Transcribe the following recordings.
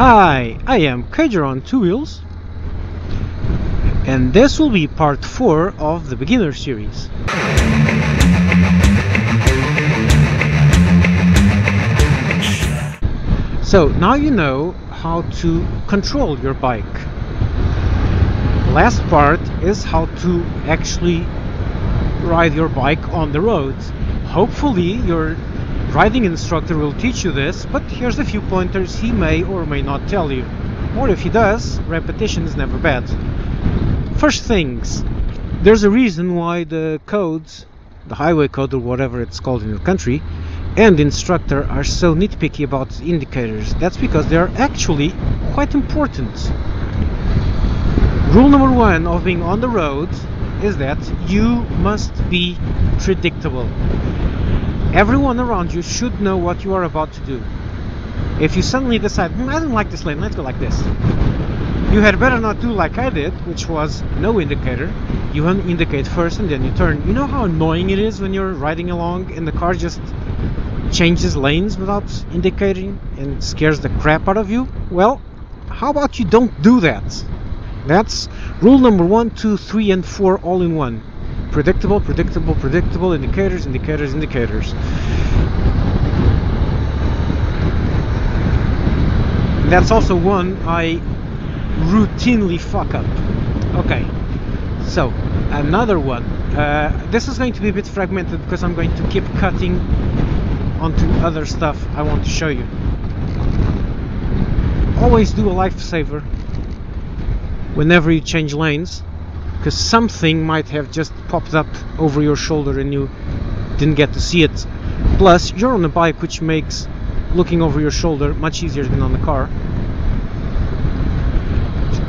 Hi, I am Kager on Two Wheels, and this will be part 4 of the beginner series. So now you know how to control your bike. Last part is how to actually ride your bike on the road. Hopefully your riding instructor will teach you this, but here's a few pointers he may or may not tell you. Or if he does, repetition is never bad. First things, there's a reason why the codes, the highway code or whatever it's called in your country, and the instructor are so nitpicky about indicators. That's because they are actually quite important. Rule number 1 of being on the road is that you must be predictable. Everyone around you should know what you are about to do. If you suddenly decide, I don't like this lane, let's go like this, you had better not do like I did, which was no indicator. You indicate first and then you turn. You know how annoying it is when you're riding along and the car just changes lanes without indicating and scares the crap out of you? Well, how about you don't do that? That's rule number 1, 2, 3 and 4 all in one. Predictable, predictable, predictable, indicators, indicators, indicators. That's also one I routinely fuck up. Okay, so another one. This is going to be a bit fragmented because I'm going to keep cutting onto other stuff I want to show you. Always do a Lifesaver whenever you change lanes, because something might have just popped up over your shoulder and you didn't get to see it. Plus, you're on a bike, which makes looking over your shoulder much easier than on the car.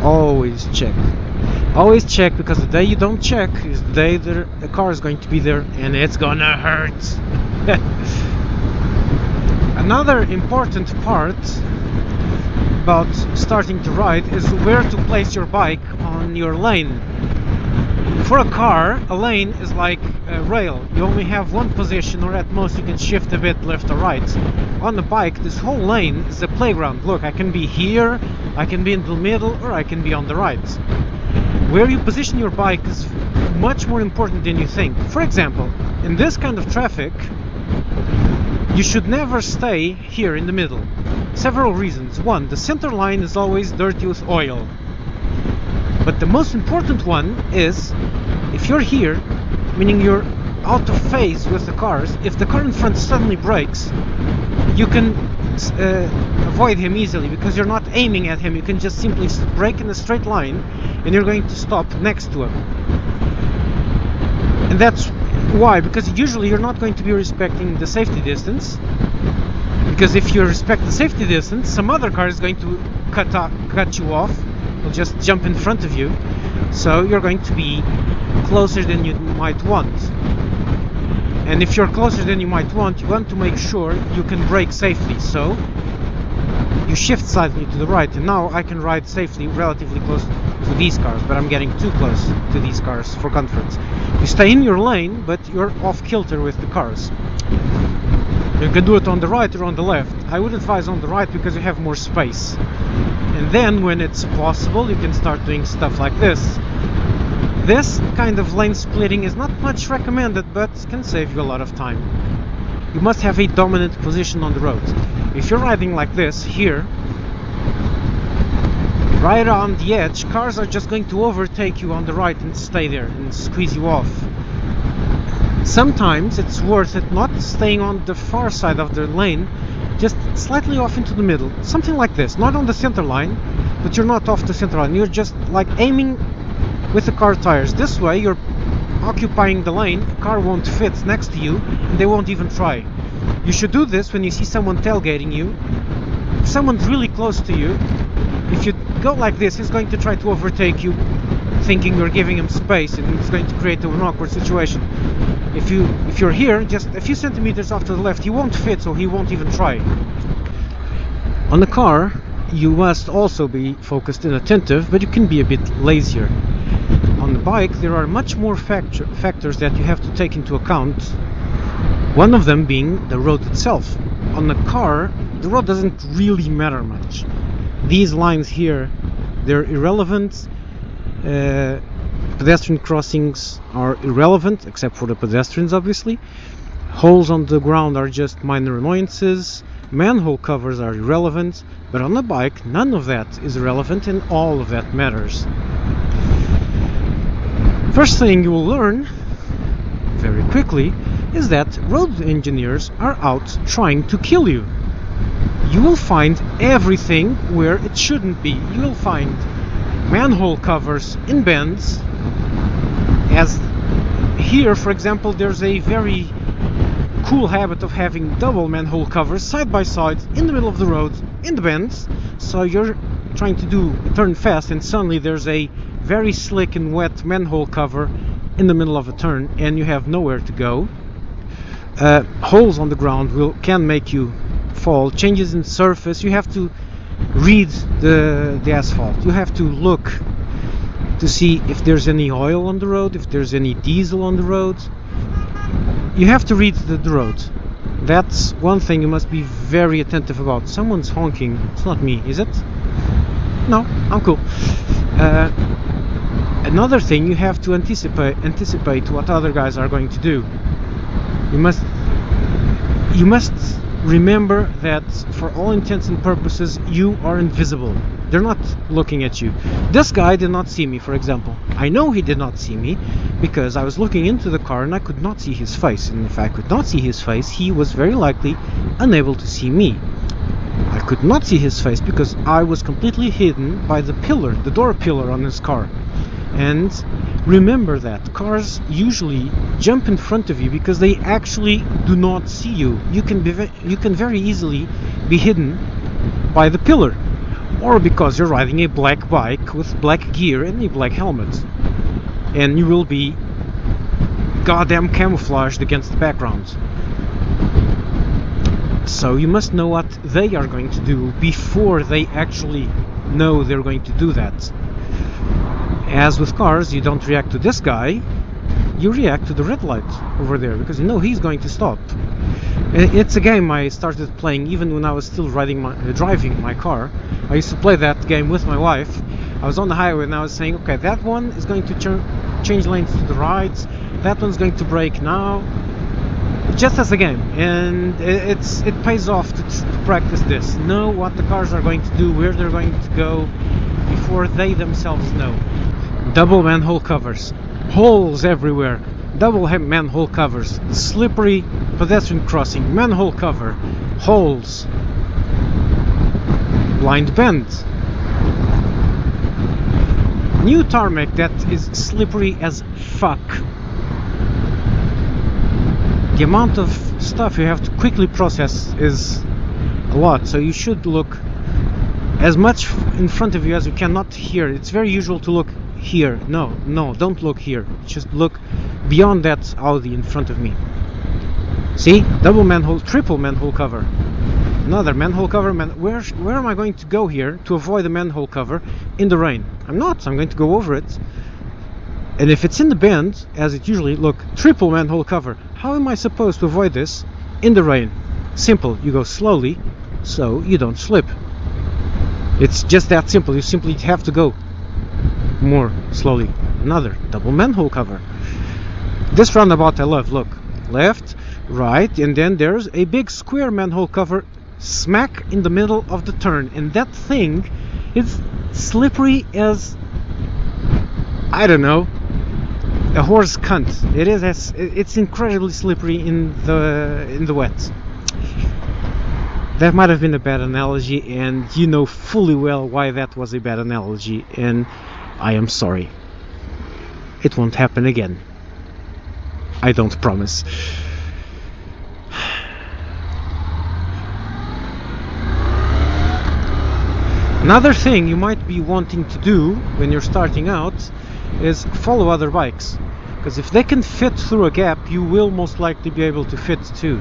Always check. Always check, because the day you don't check is the day the car is going to be there and it's gonna hurt. Another important part about starting to ride is where to place your bike on your lane. For a car, a lane is like a rail. You only have one position, or at most you can shift a bit left or right. On the bike, this whole lane is a playground. Look, I can be here, I can be in the middle, or I can be on the right. Where you position your bike is much more important than you think. For example, in this kind of traffic, you should never stay here in the middle. Several reasons. One, the center line is always dirty with oil. But the most important one is, if you're here, meaning you're out of phase with the cars, if the car in front suddenly brakes, you can avoid him easily, because you're not aiming at him. You can just simply brake in a straight line and you're going to stop next to him. And that's why, because usually you're not going to be respecting the safety distance, because if you respect the safety distance, some other car is going to cut you off. Will just jump in front of you, so you're going to be closer than you might want. And if you're closer than you might want, you want to make sure you can brake safely, so you shift slightly to the right. And now I can ride safely relatively close to these cars, but I'm getting too close to these cars for comfort. You stay in your lane, but you're off kilter with the cars. You can do it on the right or on the left. I would advise on the right because you have more space. And then when it's possible, you can start doing stuff like this. This kind of lane splitting is not much recommended, but can save you a lot of time. You must have a dominant position on the road. If you're riding like this, here, right on the edge, cars are just going to overtake you on the right and stay there and squeeze you off. Sometimes it's worth it not staying on the far side of the lane, just slightly off into the middle, something like this. Not on the center line, but you're not off the center line, you're just like aiming with the car tires. This way you're occupying the lane, the car won't fit next to you and they won't even try. You should do this when you see someone tailgating you. If someone's really close to you, if you go like this, he's going to try to overtake you thinking you're giving him space, and it's going to create an awkward situation. If you're here, just a few centimeters off to the left, he won't fit, so he won't even try. On the car, you must also be focused and attentive, but you can be a bit lazier. On the bike, there are much more factors that you have to take into account. One of them being the road itself. On the car, the road doesn't really matter much. These lines here, they're irrelevant. Pedestrian crossings are irrelevant, except for the pedestrians, obviously. Holes on the ground are just minor annoyances. Manhole covers are irrelevant, but on a bike, none of that is irrelevant, and all of that matters. First thing you will learn, very quickly, is that road engineers are out trying to kill you. You will find everything where it shouldn't be. You will find manhole covers in bends, as here, for example, there's a very cool habit of having double manhole covers side by side in the middle of the road in the bends. So you're trying to do a turn fast, and suddenly there's a very slick and wet manhole cover in the middle of a turn, and you have nowhere to go. Holes on the ground can make you fall. Changes in surface, you have to read the asphalt. You have to look to see if there's any oil on the road, if there's any diesel on the road. You have to read the road. That's one thing you must be very attentive about. Someone's honking. It's not me, is it? No, I'm cool. Another thing, you have to anticipate what other guys are going to do. You must remember that for all intents and purposes you are invisible. They're not looking at you. This guy did not see me, for example. I know he did not see me because I was looking into the car and I could not see his face. And if I could not see his face, he was very likely unable to see me. I could not see his face because I was completely hidden by the pillar, the door pillar on his car. And remember that cars usually jump in front of you because they actually do not see you. You can very easily be hidden by the pillar, or because you're riding a black bike with black gear and a black helmet, and you will be goddamn camouflaged against the background. So you must know what they are going to do before they actually know they're going to do that. As with cars, you don't react to this guy, you react to the red light over there, because you know he's going to stop. It's a game I started playing even when I was still driving my car. I used to play that game with my wife. I was on the highway and I was saying, okay, that one is going to change lanes to the right, that one's going to brake now, just as a game. And it pays off to practice this. Know what the cars are going to do, where they're going to go, before they themselves know. Double manhole covers, holes everywhere, double manhole covers, slippery pedestrian crossing, manhole cover, holes, blind bend, new tarmac that is slippery as fuck. The amount of stuff you have to quickly process is a lot, so you should look as much in front of you as you can, not here. It's very usual to look here. No, don't look here. Just look beyond that Audi in front of me. See? Double manhole, triple manhole cover. Another manhole cover. Where am I going to go here to avoid the manhole cover in the rain? I'm not. I'm going to go over it. And if it's in the bend, as it usually, look, triple manhole cover. How am I supposed to avoid this in the rain? Simple. You go slowly so you don't slip. It's just that simple. You simply have to go more slowly. Another double manhole cover. This roundabout I love. Look, left, right, and then there's a big square manhole cover smack in the middle of the turn, and that thing is slippery as, I don't know, a horse cunt. It's incredibly slippery in the wet. That might have been a bad analogy, and you know fully well why that was a bad analogy, and I am sorry. It won't happen again. I don't promise. Another thing you might be wanting to do when you're starting out is follow other bikes, because if they can fit through a gap, you will most likely be able to fit too.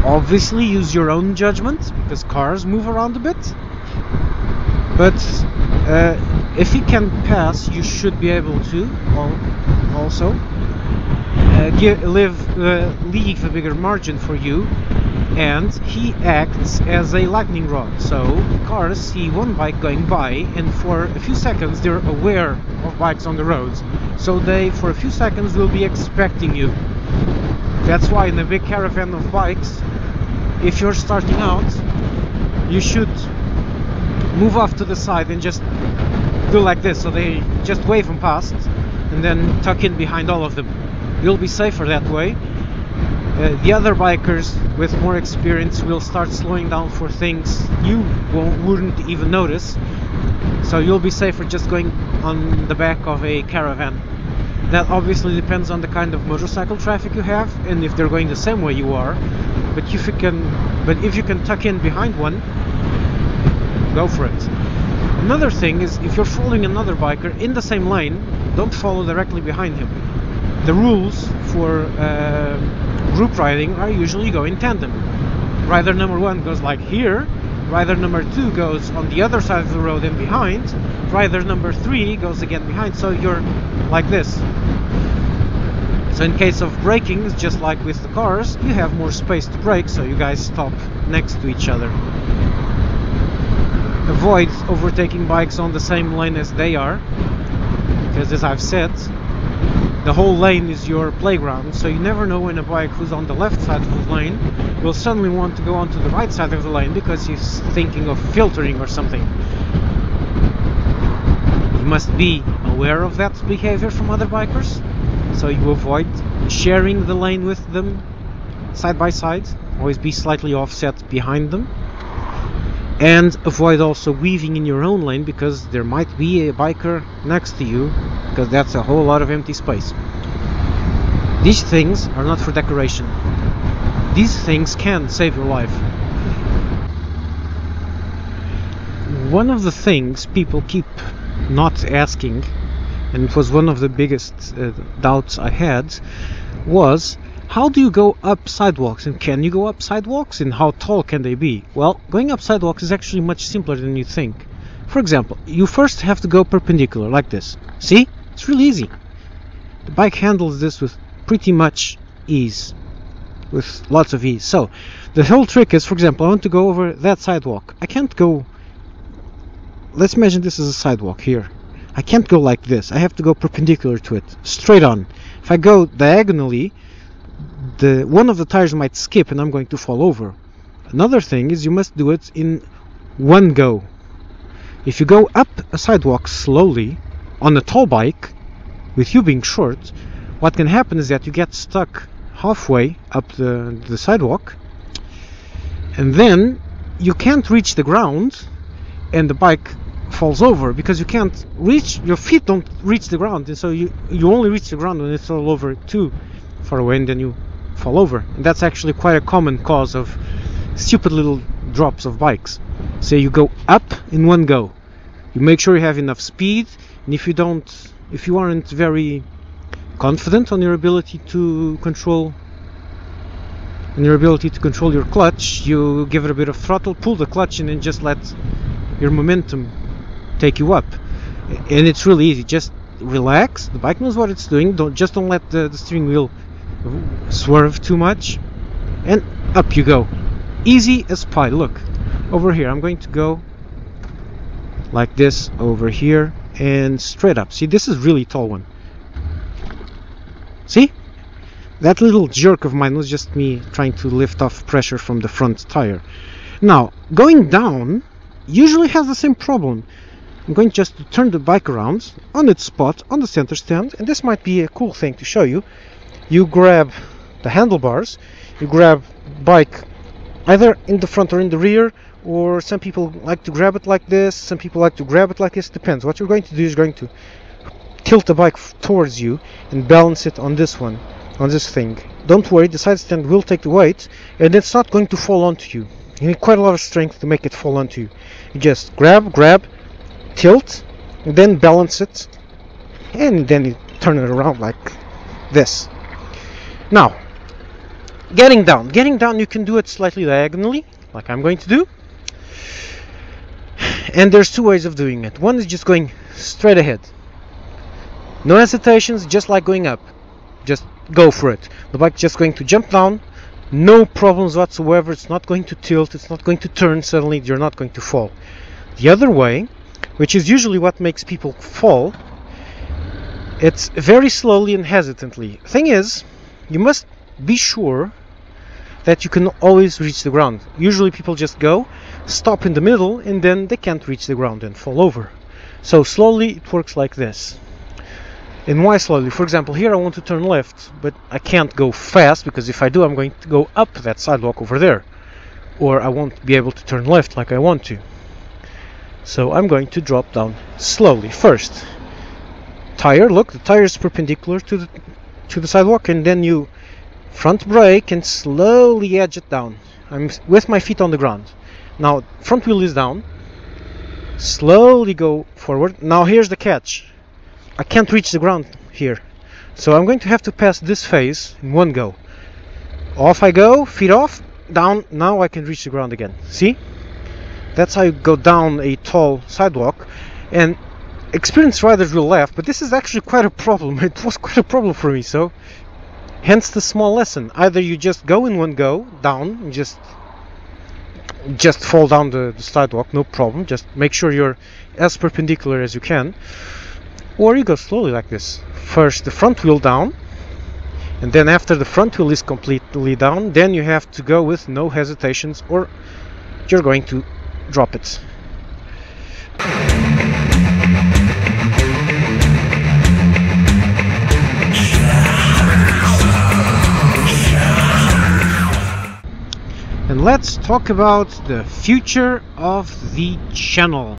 Obviously use your own judgment, because cars move around a bit, but if you can pass, you should be able to also leave a bigger margin for you and he acts as a lightning rod. So cars see one bike going by, and for a few seconds they're aware of bikes on the roads, so they for a few seconds will be expecting you. That's why in a big caravan of bikes, if you're starting out, you should move off to the side and just do like this, so they just wave them past and then tuck in behind all of them. You'll be safer that way. The other bikers with more experience will start slowing down for things you wouldn't even notice, so you'll be safer just going on the back of a caravan. That obviously depends on the kind of motorcycle traffic you have and if they're going the same way you are, but if you can tuck in behind one, go for it. Another thing is, if you're following another biker in the same lane, don't follow directly behind him. The rules for group riding are usually go in tandem. Rider number 1 goes like here, rider number 2 goes on the other side of the road and behind, rider number 3 goes again behind, so you're like this. So in case of braking, it's just like with the cars, you have more space to brake, so you guys stop next to each other. Avoid overtaking bikes on the same lane as they are, because as I've said, the whole lane is your playground, so you never know when a bike who's on the left side of the lane will suddenly want to go onto the right side of the lane because he's thinking of filtering or something. You must be aware of that behavior from other bikers, so you avoid sharing the lane with them side by side. Always be slightly offset behind them. And avoid also weaving in your own lane, because there might be a biker next to you, because that's a whole lot of empty space. These things are not for decoration. These things can save your life. One of the things people keep not asking, and it was one of the biggest doubts I had, was how do you go up sidewalks, and can you go up sidewalks, and how tall can they be? Well, going up sidewalks is actually much simpler than you think. For example, you first have to go perpendicular, like this. See? It's really easy. The bike handles this with pretty much ease, with lots of ease. So, the whole trick is, for example, I want to go over that sidewalk. I can't go... Let's imagine this is a sidewalk here. I can't go like this. I have to go perpendicular to it, straight on. If I go diagonally, one of the tires might skip and I'm going to fall over. Another thing is you must do it in one go. If you go up a sidewalk slowly on a tall bike, with you being short, what can happen is that you get stuck halfway up the sidewalk, and then you can't reach the ground and the bike falls over, because you can't reach, your feet don't reach the ground, and so you only reach the ground when it's all over too far away, and then you fall over. And that's actually quite a common cause of stupid little drops of bikes. So you go up in one go. You make sure you have enough speed, and if you aren't very confident on your ability to control your clutch, you give it a bit of throttle, pull the clutch, and then just let your momentum take you up. And it's really easy. Just relax. The bike knows what it's doing. Don't let the steering wheel swerve too much, and up you go. Easy as pie. Look over here, I'm going to go like this over here and straight up. See, this is really tall one. See, that little jerk of mine was just me trying to lift off pressure from the front tire. Now going down usually has the same problem. I'm going just to turn the bike around on its spot on the center stand, and this might be a cool thing to show you. You grab the handlebars, you grab bike either in the front or in the rear, or some people like to grab it like this, some people like to grab it like this, depends. What you're going to do is going to tilt the bike towards you and balance it on this one, on this thing. Don't worry, the side stand will take the weight, and it's not going to fall onto you. You need quite a lot of strength to make it fall onto you. You just grab, tilt, and then balance it, and then you turn it around like this. Now, getting down you can do it slightly diagonally, like I'm going to do. And there's two ways of doing it. One is just going straight ahead. No hesitations, just like going up. Just go for it. The bike's just going to jump down No problems whatsoever. It's not going to tilt, it's not going to turn suddenly, you're not going to fall. The other way, which is usually what makes people fall, it's very slowly and hesitantly. Thing is, you must be sure that you can always reach the ground. Usually people just go, stop in the middle, and then they can't reach the ground and fall over. So slowly it works like this. And why slowly? For example, here I want to turn left, but I can't go fast, because if I do, I'm going to go up that sidewalk over there, or I won't be able to turn left like I want to. So I'm going to drop down slowly. First, tire, look, the tire is perpendicular to the sidewalk, and then you front brake and slowly edge it down. I'm with my feet on the ground. Now front wheel is down, slowly go forward. Now here's the catch, I can't reach the ground here, so I'm going to have to pass this phase in one go. Off I go, feet off, down. Now I can reach the ground again. See, that's how you go down a tall sidewalk. And experienced riders will laugh, but this is actually quite a problem. It was quite a problem for me, so hence the small lesson. Either you just go in one go down, just fall down the sidewalk, no problem, just make sure you're as perpendicular as you can, or you go slowly like this. First the front wheel down, and then after the front wheel is completely down, then you have to go with no hesitations, or you're going to drop it. And let's talk about the future of the channel.